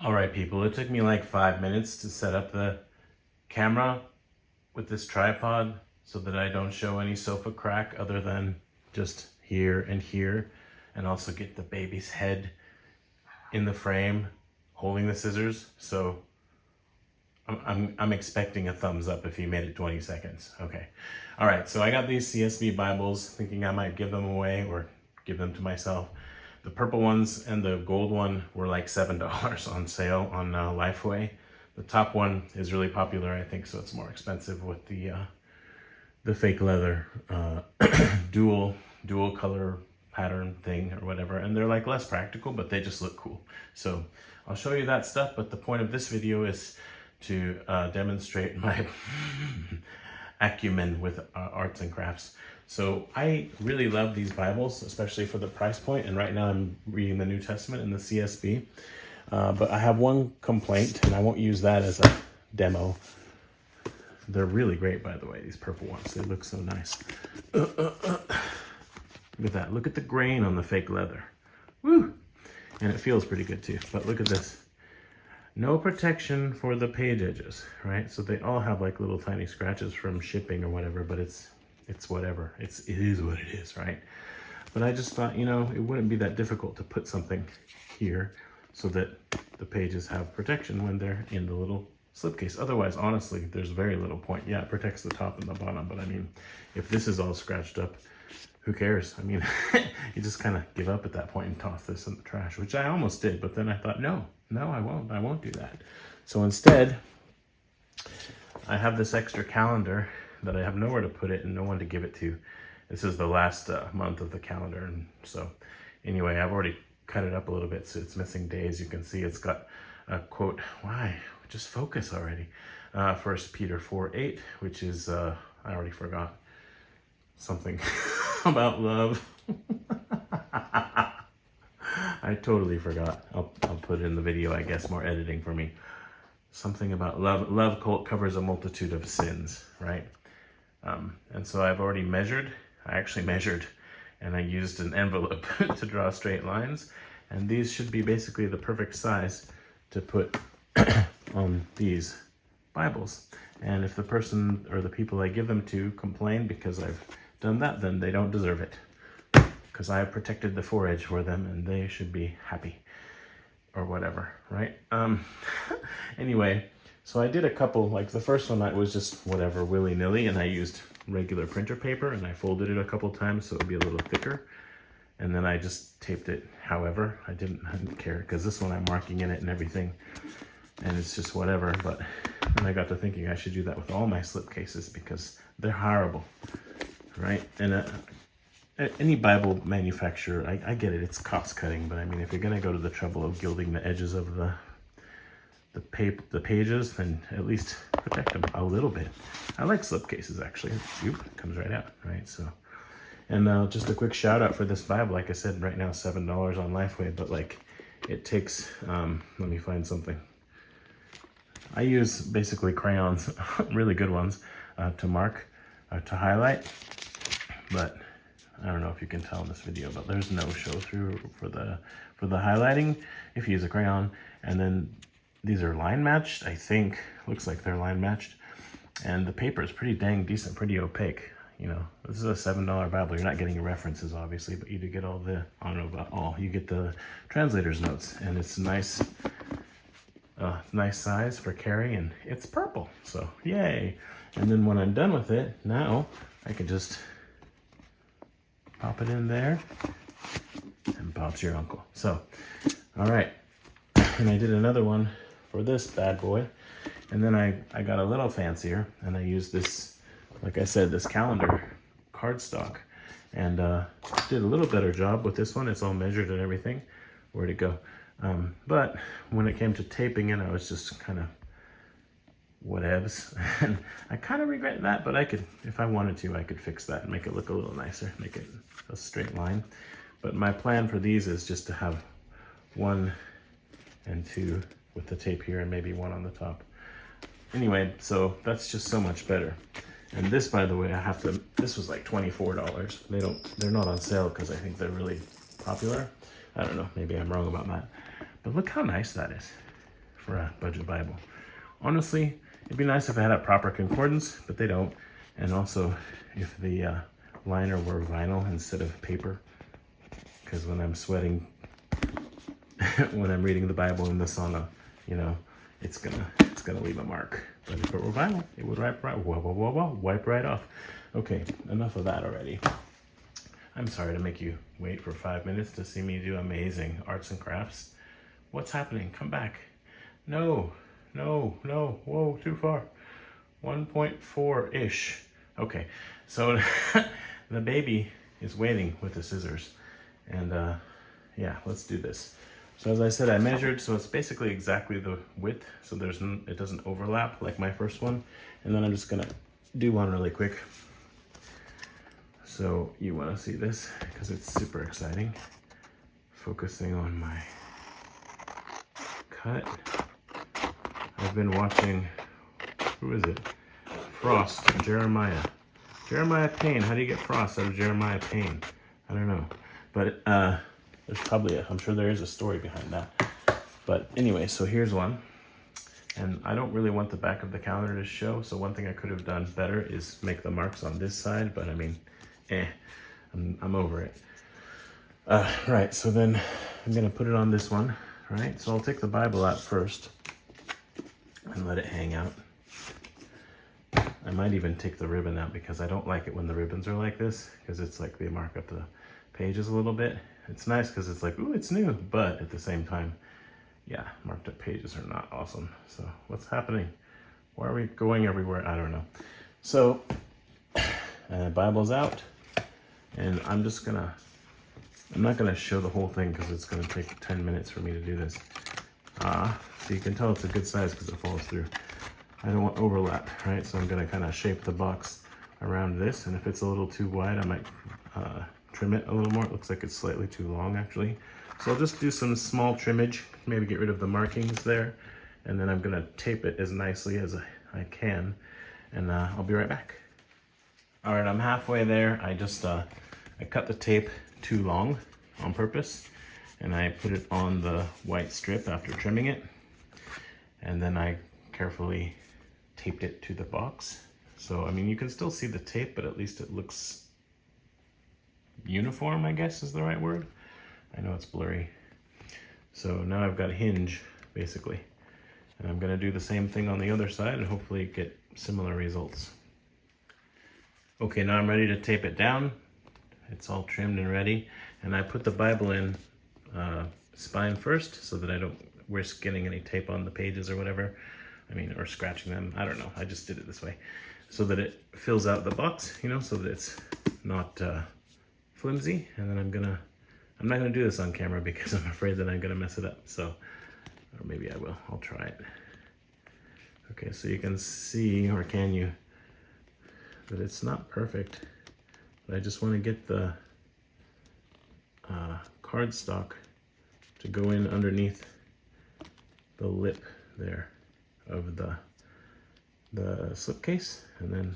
All right, people, it took me like 5 minutes to set up the camera with this tripod so that I don't show any sofa crack other than just here and here, and also get the baby's head in the frame holding the scissors. So I'm expecting a thumbs up if you made it 20 seconds. Okay. All right, so I got these CSB Bibles thinking I might give them away or give them to myself. The purple ones and the gold one were like $7 on sale on Lifeway. The top one is really popular, I think, so it's more expensive with the fake leather dual color pattern thing or whatever, and they're like less practical, but they just look cool. So I'll show you that stuff, but the point of this video is to demonstrate my acumen with arts and crafts. So I really love these Bibles, especially for the price point. And right now I'm reading the New Testament in the CSB. But I have one complaint, and I won't use that as a demo. They're really great, by the way, these purple ones. They look so nice. Look at that. Look at the grain on the fake leather. Woo! And it feels pretty good too. But look at this. No protection for the page edges, right? So they all have like little tiny scratches from shipping or whatever, but it's whatever. It is what it is, right? But I just thought, you know, it wouldn't be that difficult to put something here so that the pages have protection when they're in the little slipcase. Otherwise, honestly, there's very little point. Yeah, it protects the top and the bottom, but I mean, if this is all scratched up, who cares? I mean, you just kind of give up at that point and toss this in the trash, which I almost did, but then I thought, no, I won't do that. So instead, I have this extra calendar that I have nowhere to put it and no one to give it to. This is the last month of the calendar, and so anyway, I've already cut it up a little bit, so it's missing days. You can see it's got a quote. Why? Just focus already. 1 Peter 4:8, which is, I already forgot, something about love. I totally forgot. I'll put it in the video, I guess, more editing for me. Something about love. Love covers a multitude of sins, right? And so I've already measured. I actually measured, and I used an envelope to draw straight lines. And these should be basically the perfect size to put on these Bibles. And if the person or the people I give them to complain because I've done that, then they don't deserve it. Because I have protected the foredge for them, and they should be happy. Or whatever, right? Anyway, so I did a couple, like the first one I was just whatever, willy-nilly, and I used regular printer paper, and I folded it a couple times so it would be a little thicker. And then I just taped it however. I didn't care, because this one I'm marking in it and everything, and it's just whatever. But then I got to thinking I should do that with all my slipcases because they're horrible, right? And any Bible manufacturer, I get it, it's cost cutting, but I mean, if you're gonna go to the trouble of gilding the edges of the pages, then at least protect them a little bit. I like slipcases actually. Oop, it comes right out, right? So, and just a quick shout out for this Bible. Like I said, right now $7 on Lifeway, but like it takes, let me find something. I use basically crayons, really good ones, to mark, to highlight, but I don't know if you can tell in this video, but there's no show through for the highlighting if you use a crayon. And then these are line matched, I think. Looks like they're line matched. And the paper is pretty dang decent, pretty opaque. You know, this is a $7 Bible. You're not getting your references, obviously, but you do get all the, I don't know about all, you get the translator's notes. And it's nice, nice size for carry, and it's purple. So, yay. And then when I'm done with it, now I can just pop it in there, and pops your uncle. So, all right. And I did another one for this bad boy. And then I got a little fancier, and I used this, like I said, this calendar cardstock, and did a little better job with this one. It's all measured and everything. Where'd it go? But when it came to taping it, I was just kind of whatevs. And I kind of regret that, but I could, if I wanted to, I could fix that and make it look a little nicer, make it a straight line. But my plan for these is just to have 1 and 2 with the tape here and maybe 1 on the top. Anyway, so that's just so much better. And this, by the way, this was like $24. They're not on sale because I think they're really popular. I don't know, maybe I'm wrong about that. But look how nice that is. for a budget Bible. Honestly, it'd be nice if it had a proper concordance, but they don't. And also, if the liner were vinyl instead of paper, because when I'm sweating, when I'm reading the Bible in the sauna, you know, it's gonna leave a mark. But if it were vinyl, it would wipe right off. Okay, enough of that already. I'm sorry to make you wait for 5 minutes to see me do amazing arts and crafts. What's happening? Come back. No, whoa, too far. 1.4-ish. Okay, so the baby is waiting with the scissors. And yeah, let's do this. So as I said, I measured, so it's basically exactly the width, so it doesn't overlap like my first one. And then I'm just gonna do one really quick. So you wanna see this, because it's super exciting. Focusing on my cut. I've been watching, who is it? Frost, Jeremiah. Jeremiah Payne, how do you get frost out of Jeremiah Payne? I don't know, but there's probably, I'm sure there is a story behind that. But anyway, so here's one. And I don't really want the back of the calendar to show, so one thing I could have done better is make the marks on this side, but I mean, I'm over it. Right, so then I'm gonna put it on this one, right? So I'll take the Bible out first and let it hang out. I might even take the ribbon out because I don't like it when the ribbons are like this, because it's like they mark up the pages a little bit. It's nice because it's like, ooh, it's new, but at the same time, yeah, marked up pages are not awesome. So what's happening? Why are we going everywhere? I don't know. So Bible's out, and I'm not gonna show the whole thing because it's gonna take 10 minutes for me to do this. So you can tell it's a good size because it falls through. I don't want overlap, right? So I'm gonna kind of shape the box around this, and if it's a little too wide, I might trim it a little more. It looks like it's slightly too long, actually. So I'll just do some small trimmage, maybe get rid of the markings there, and then I'm gonna tape it as nicely as I can, and I'll be right back. All right, I'm halfway there. I just, I cut the tape too long on purpose, and I put it on the white strip after trimming it, and then I carefully taped it to the box. So, I mean, you can still see the tape, but at least it looks uniform, I guess is the right word. I know it's blurry. So now I've got a hinge, basically. And I'm gonna do the same thing on the other side and hopefully get similar results. Okay, now I'm ready to tape it down. It's all trimmed and ready. And I put the Bible in spine first so that I don't risk getting any tape on the pages or whatever. I mean, or scratching them, I don't know. I just did it this way so that it fills out the box, you know, so that it's not flimsy. And then I'm not gonna do this on camera because I'm afraid that I'm gonna mess it up. So, or maybe I will, I'll try it. Okay, so you can see, or can you, that it's not perfect, but I just wanna get the cardstock to go in underneath the lip there of the slipcase, and then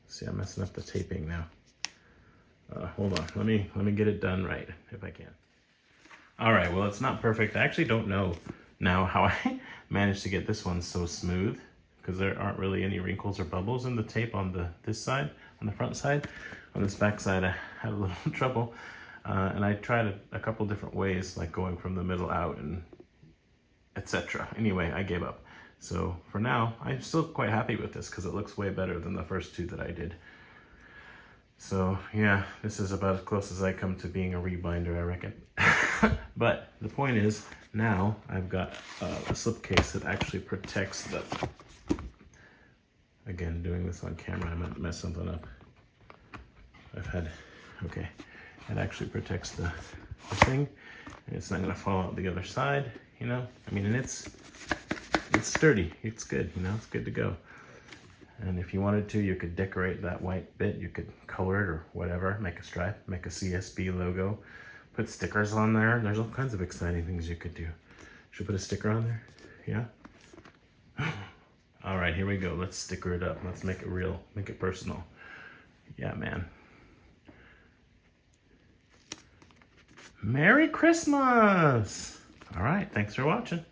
see, I'm messing up the taping now. Hold on, let me get it done right if I can. All right, well, it's not perfect. I actually don't know now how I managed to get this one so smooth, because there aren't really any wrinkles or bubbles in the tape on this side, on the front side. On this back side, I had a little trouble, and I tried a couple different ways, like going from the middle out and etc. Anyway, I gave up. So for now, I'm still quite happy with this because it looks way better than the first two that I did. So yeah, this is about as close as I come to being a rebinder, I reckon. But the point is, now I've got a slipcase that actually protects the, again, doing this on camera, I might mess something up. Okay, it actually protects the thing, and it's not gonna fall out the other side, you know? I mean, and it's sturdy, it's good, you know, it's good to go. And if you wanted to, you could decorate that white bit, you could color it or whatever, make a stripe, make a CSB logo, put stickers on there. There's all kinds of exciting things you could do. Should we put a sticker on there? Yeah? All right, here we go. Let's sticker it up. Let's make it real, make it personal. Yeah, man. Merry Christmas! All right, thanks for watching.